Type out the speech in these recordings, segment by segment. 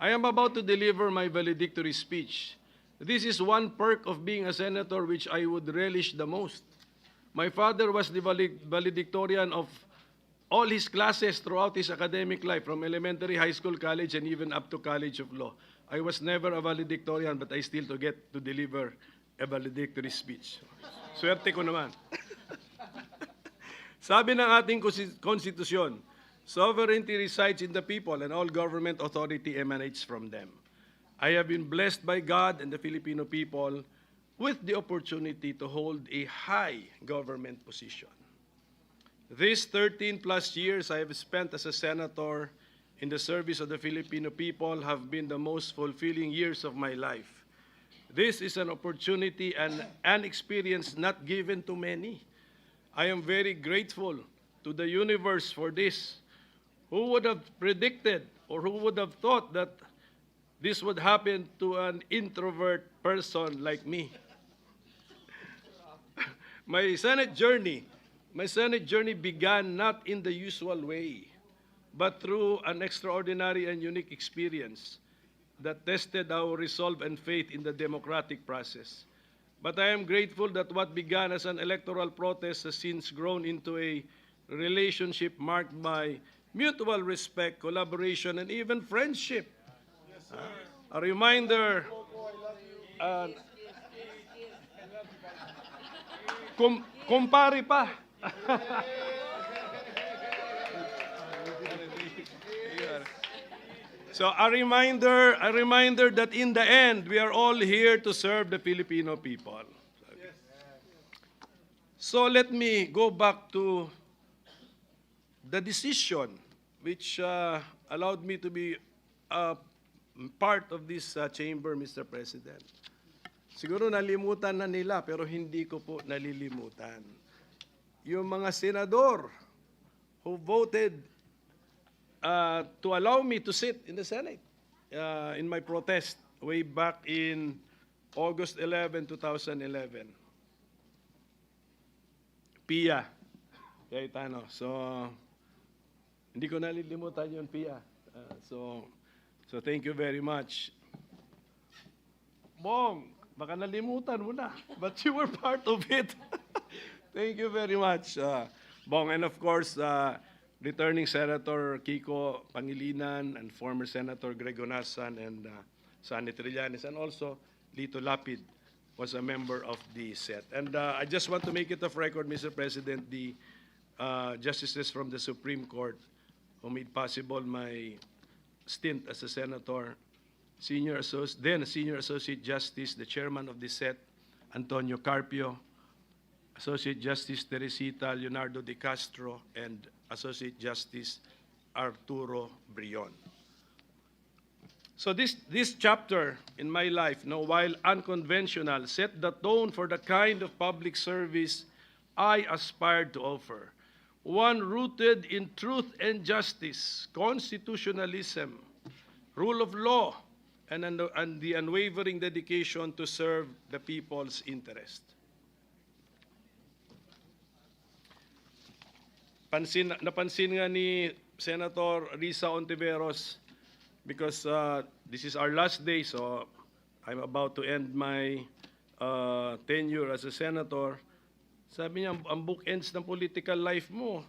I am about to deliver my valedictory speech. This is one perk of being a senator which I would relish the most. My father was the valedictorian of all his classes throughout his academic life, from elementary, high school, college, and even up to College of Law. I was never a valedictorian, but I still get to deliver a valedictory speech. Swerte ko naman. Sabi ng ating konstitusyon, sovereignty resides in the people and all government authority emanates from them. I have been blessed by God and the Filipino people with the opportunity to hold a high government position. These 13 plus years I have spent as a senator in the service of the Filipino people have been the most fulfilling years of my life. This is an opportunity and an experience not given to many. I am very grateful to the universe for this. Who would have predicted or who would have thought that this would happen to an introvert person like me? My Senate journey began not in the usual way, but through an extraordinary and unique experience that tested our resolve and faith in the democratic process. But I am grateful that what began as an electoral protest has since grown into a relationship marked by mutual respect, collaboration, and even friendship. A reminder, kumpare pa. So a reminder that in the end, we are all here to serve the Filipino people. So let me go back to the decision which allowed me to be part of this chamber, Mr. President. Siguro nalimutan na nila, pero hindi ko po nalilimutan. Yung mga senador who voted to allow me to sit in the Senate in my protest way back in August 11, 2011. Pia Cayetano. So, hindi ko nalilimutan yun, Pia. So thank you very much. Bong, baka nalimutan mo na, but you were part of it. Thank you very much, Bong. And of course, returning Senator Kiko Pangilinan and former Senator Greg Onasan and Sonny Trillanes, and also Lito Lapid was a member of the set. And I just want to make it of record, Mr. President, the justices from the Supreme Court who made possible my stint as a senator, then Senior Associate Justice, the chairman of the set, Antonio Carpio, Associate Justice Teresita Leonardo de Castro, and Associate Justice Arturo Brion. So this chapter in my life, while unconventional, set the tone for the kind of public service I aspired to offer. One rooted in truth and justice, constitutionalism, rule of law, and the unwavering dedication to serve the people's interest. Napansin nga ni Senator Risa Ontiveros, because this is our last day, so I'm about to end my tenure as a senator. Sabi niya, ang bookends ng political life mo,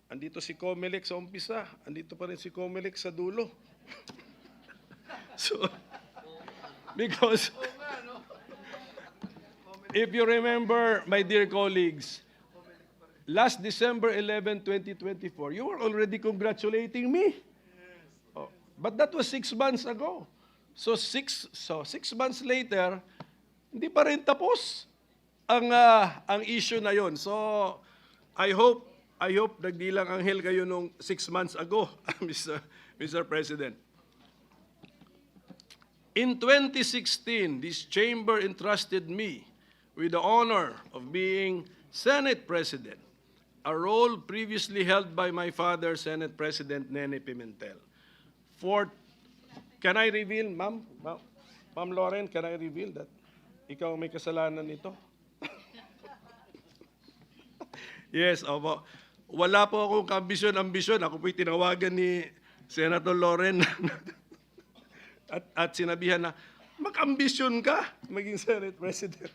andito si Comelec sa umpisa, andito pa rin si Comelec sa dulo. So, because if you remember, my dear colleagues, last December 11, 2024, you were already congratulating me. Oh, but that was 6 months ago. So 6 months later, hindi pa rin tapos ang issue na yon. So I hope nagdilang anghel kayo nung 6 months ago, Mr. President. In 2016, this chamber entrusted me with the honor of being Senate President, a role previously held by my father, Senate President Nene Pimentel. Can I reveal, Ma'am Lauren, can I reveal that ikaw may kasalanan nito? Yes, opo. Wala po akong ambisyon. Ako po'y tinawagan ni Senator Lauren. At sinabihan na, mag-ambisyon ka maging Senate President.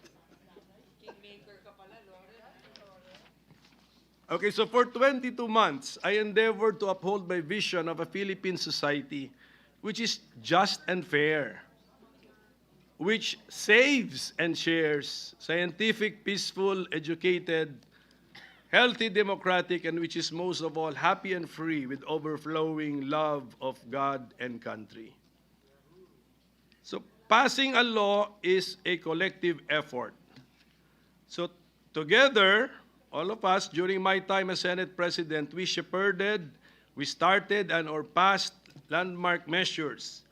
Okay, so for 22 months, I endeavored to uphold my vision of a Philippine society which is just and fair, which saves and shares, scientific, peaceful, educated, healthy, democratic, and which is most of all happy and free with overflowing love of God and country. So passing a law is a collective effort. So together, all of us, during my time as Senate President, we shepherded, we started and/or passed landmark measures.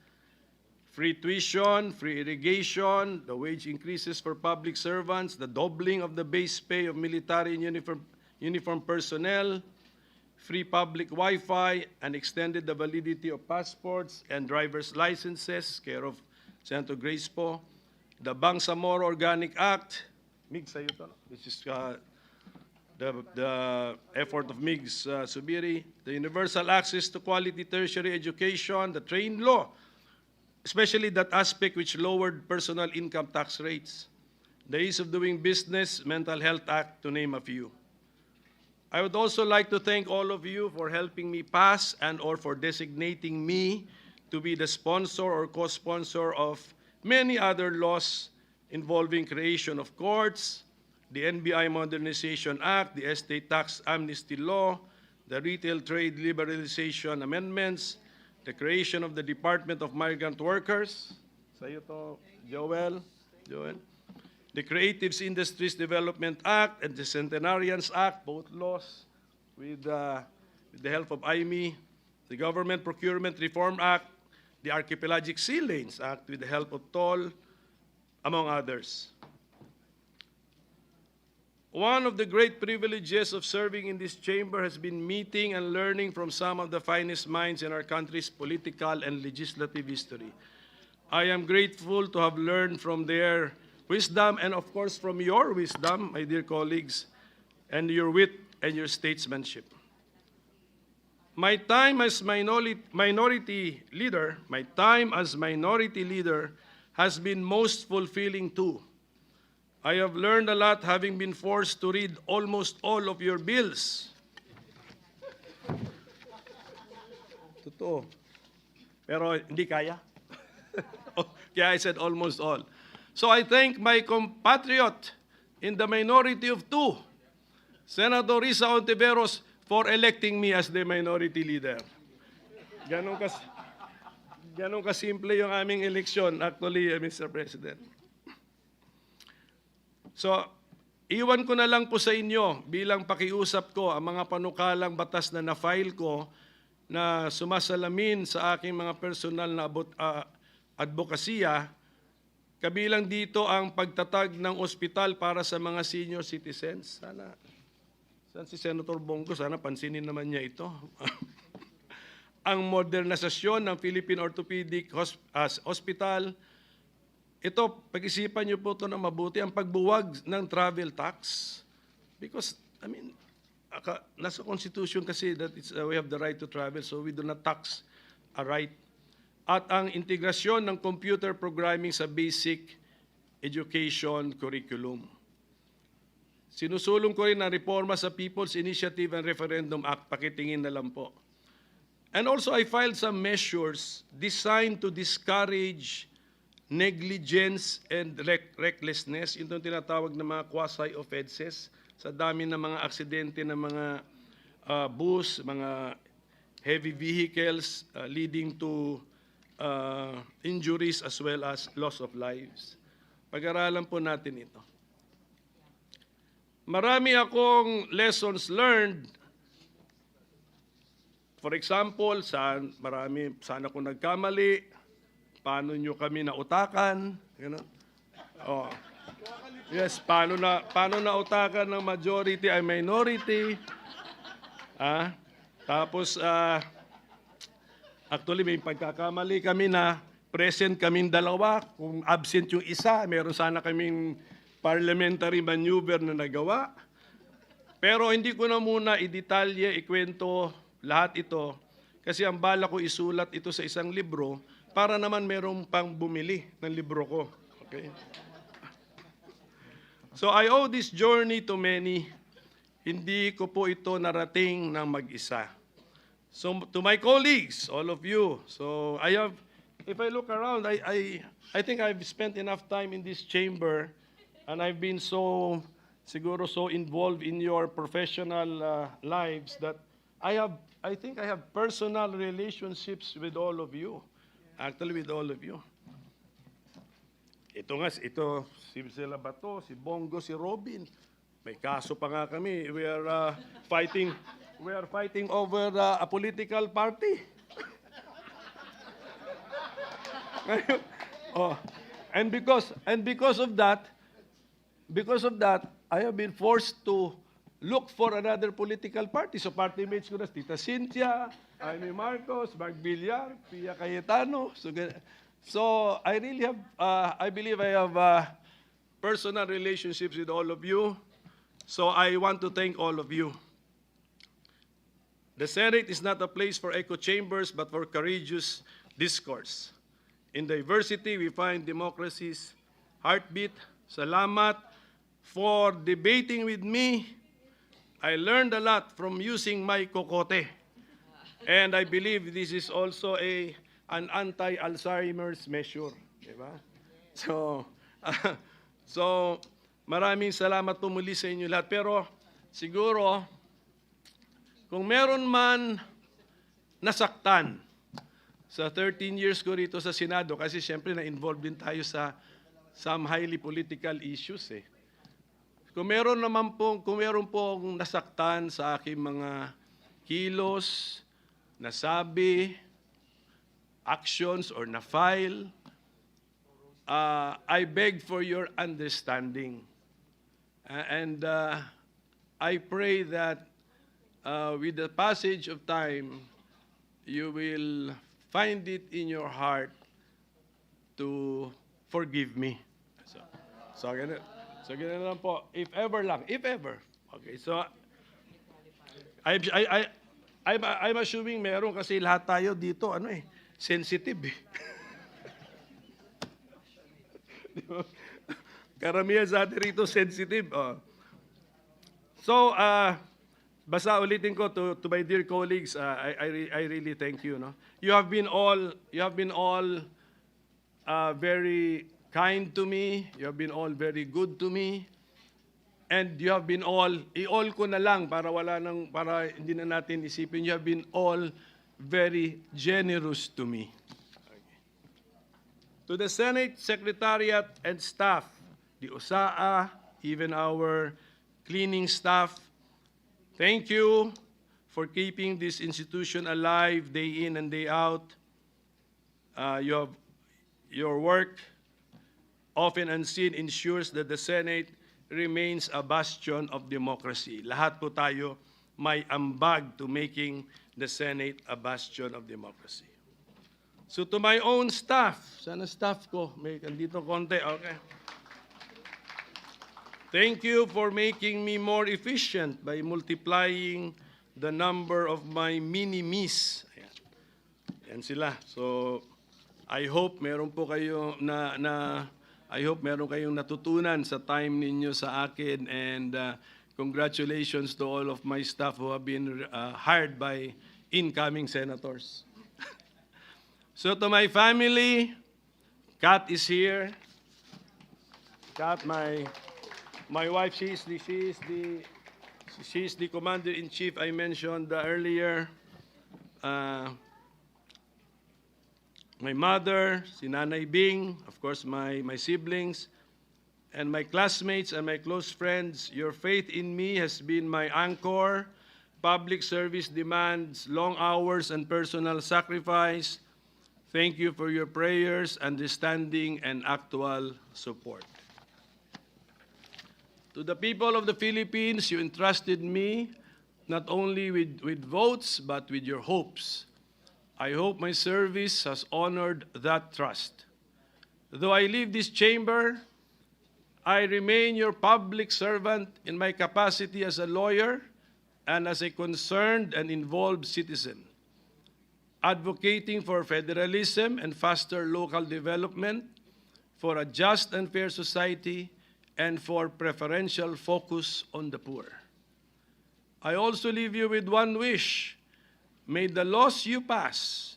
Free tuition, free irrigation, the wage increases for public servants, the doubling of the base pay of military and uniform personnel, free public Wi-Fi, and extended the validity of passports and driver's licenses, care of Senator Grace po, the Bangsamoro Organic Act, MIGS sa'yo to, which is the effort of MIGS Subiri, the universal access to quality tertiary education, the train law, especially that aspect which lowered personal income tax rates, the ease of doing business, mental health act, to name a few. I would also like to thank all of you for helping me pass and/or for designating me to be the sponsor or co-sponsor of many other laws involving creation of courts, the NBI Modernization Act, the Estate Tax Amnesty Law, the Retail Trade Liberalization Amendments, the creation of the Department of Migrant Workers, sa'yo to, Joel, the Creative Industries Development Act and the Centenarians Act, both laws with the help of IME, the Government Procurement Reform Act, the Archipelagic Sea Lanes Act with the help of TOL, among others. One of the great privileges of serving in this chamber has been meeting and learning from some of the finest minds in our country's political and legislative history. I am grateful to have learned from their wisdom and, of course, from your wisdom, my dear colleagues, and your wit and your statesmanship. My time as minority leader has been most fulfilling too. I have learned a lot having been forced to read almost all of your bills. Totoo. Pero hindi kaya. Kaya I said almost all. So I thank my compatriot in the minority of two, Senator Risa Ontiveros, for electing me as the minority leader. Ganun kasimple yung aming eleksyon, actually, Mr. President. So, iwan ko na lang po sa inyo bilang pakiusap ko ang mga panukalang batas na na-file ko na sumasalamin sa aking mga personal na advokasya, kabilang dito ang pagtatag ng ospital para sa mga senior citizens. Saan si Senator Bongo? Sana pansinin naman niya ito. Ang modernisasyon ng Philippine Orthopedic Hospital. Ito, pag-isipan niyo po ito na mabuti, ang pagbuwag ng travel tax. Because, nasa Constitution kasi that we have the right to travel, so we do not tax a right. At ang integrasyon ng computer programming sa basic education curriculum. Sinusulong ko rin ang reforma sa People's Initiative and Referendum Act, pakitingin na lang po. And also, I filed some measures designed to discourage negligence and recklessness, ito yung tinatawag na mga quasi-offenses sa dami ng mga aksidente ng mga bus, mga heavy vehicles leading to injuries as well as loss of lives. Pag-aralan po natin ito. Marami akong lessons learned. For example, saan ako nagkamali, paano nyo kami nautakan? Oh. Yes, paano nautakan ng majority ay minority? Tapos, actually, may pagkakamali kami na present kaming dalawa. Kung absent yung isa, meron sana kaming parliamentary maneuver na nagawa. Pero hindi ko na muna ikwento lahat ito. Kasi ang bala ko isulat ito sa isang libro para naman merong pang bumili ng libro ko. Okay? So I owe this journey to many. Hindi ko po ito narating ng mag-isa. So to my colleagues, all of you, so if I look around, I think I've spent enough time in this chamber, and I've been siguro so involved in your professional lives that I think I have personal relationships with all of you. Actually, with all of you. Ito si Sila Bato, si Bongo, si Robin. May kaso pa nga kami. We are fighting over a political party. Oh, and because of that, I have been forced to look for another political party. So party mates ko na, Tita Cynthia, Amy Marcos, Mark Villar, Pia Cayetano. So I really have, I believe I have personal relationships with all of you. So I want to thank all of you. The Senate is not a place for echo chambers, but for courageous discourse. In diversity, we find democracy's heartbeat. Salamat for debating with me. I learned a lot from using my kokote. And I believe this is also an anti-Alzheimer's measure. Diba? So, maraming salamat po muli sa inyo lahat. Pero siguro, kung meron man nasaktan sa 13 years ko rito sa Senado, kasi siyempre na-involved din tayo sa some highly political issues eh. Kung meron pong nasaktan sa aking mga kilos, nasabi, actions, or na-file, I beg for your understanding. And I pray that with the passage of time, you will find it in your heart to forgive me. So ganun lang po. If ever. Okay, so I'm assuming meron kasi lahat tayo dito, sensitive eh. Karamihan sa atin rito sensitive. So, basta ulitin ko to my dear colleagues, I really thank you. No? You have been all very kind to me. You have been all very good to me. And you have been all, i-all ko na lang para hindi na natin isipin. You have been all very generous to me. To the Senate Secretariat and staff, the OSAA, even our cleaning staff, thank you for keeping this institution alive day in and day out. Your work, often unseen, ensures that the Senate remains a bastion of democracy. Lahat po tayo may ambag to making the Senate a bastion of democracy. So to my own staff, sana staff ko, may andito konti, okay. Thank you for making me more efficient by multiplying the number of my mini-me's. Yan sila. So I hope meron po kayo I hope meron kayong natutunan sa time ninyo sa akin, and congratulations to all of my staff who have been hired by incoming senators. So to my family, Kat is here. Kat, my wife, she's the commander-in-chief I mentioned earlier. My mother, si Nanay Bing, of course my siblings, and my classmates and my close friends. Your faith in me has been my anchor. Public service demands long hours and personal sacrifice. Thank you for your prayers, understanding, and actual support. To the people of the Philippines, you entrusted me not only with votes, but with your hopes. I hope my service has honored that trust. Though I leave this chamber, I remain your public servant in my capacity as a lawyer and as a concerned and involved citizen. advocating for federalism and faster local development, for a just and fair society, and for preferential focus on the poor. I also leave you with one wish. May the laws you pass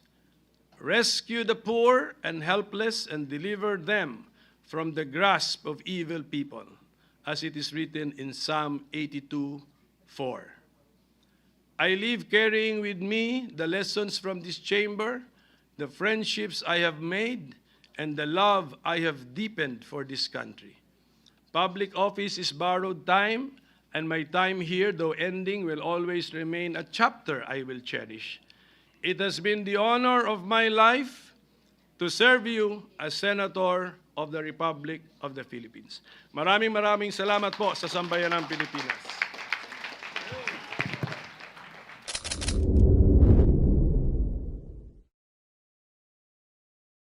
rescue the poor and helpless and deliver them from the grasp of evil people, as it is written in Psalm 82:4. I leave carrying with me the lessons from this chamber, the friendships I have made, and the love I have deepened for this country. Public office is borrowed time, and my time here, though ending, will always remain a chapter I will cherish. It has been the honor of my life to serve you as Senator of the Republic of the Philippines. Maraming salamat po sa Sambayanang Pilipinas.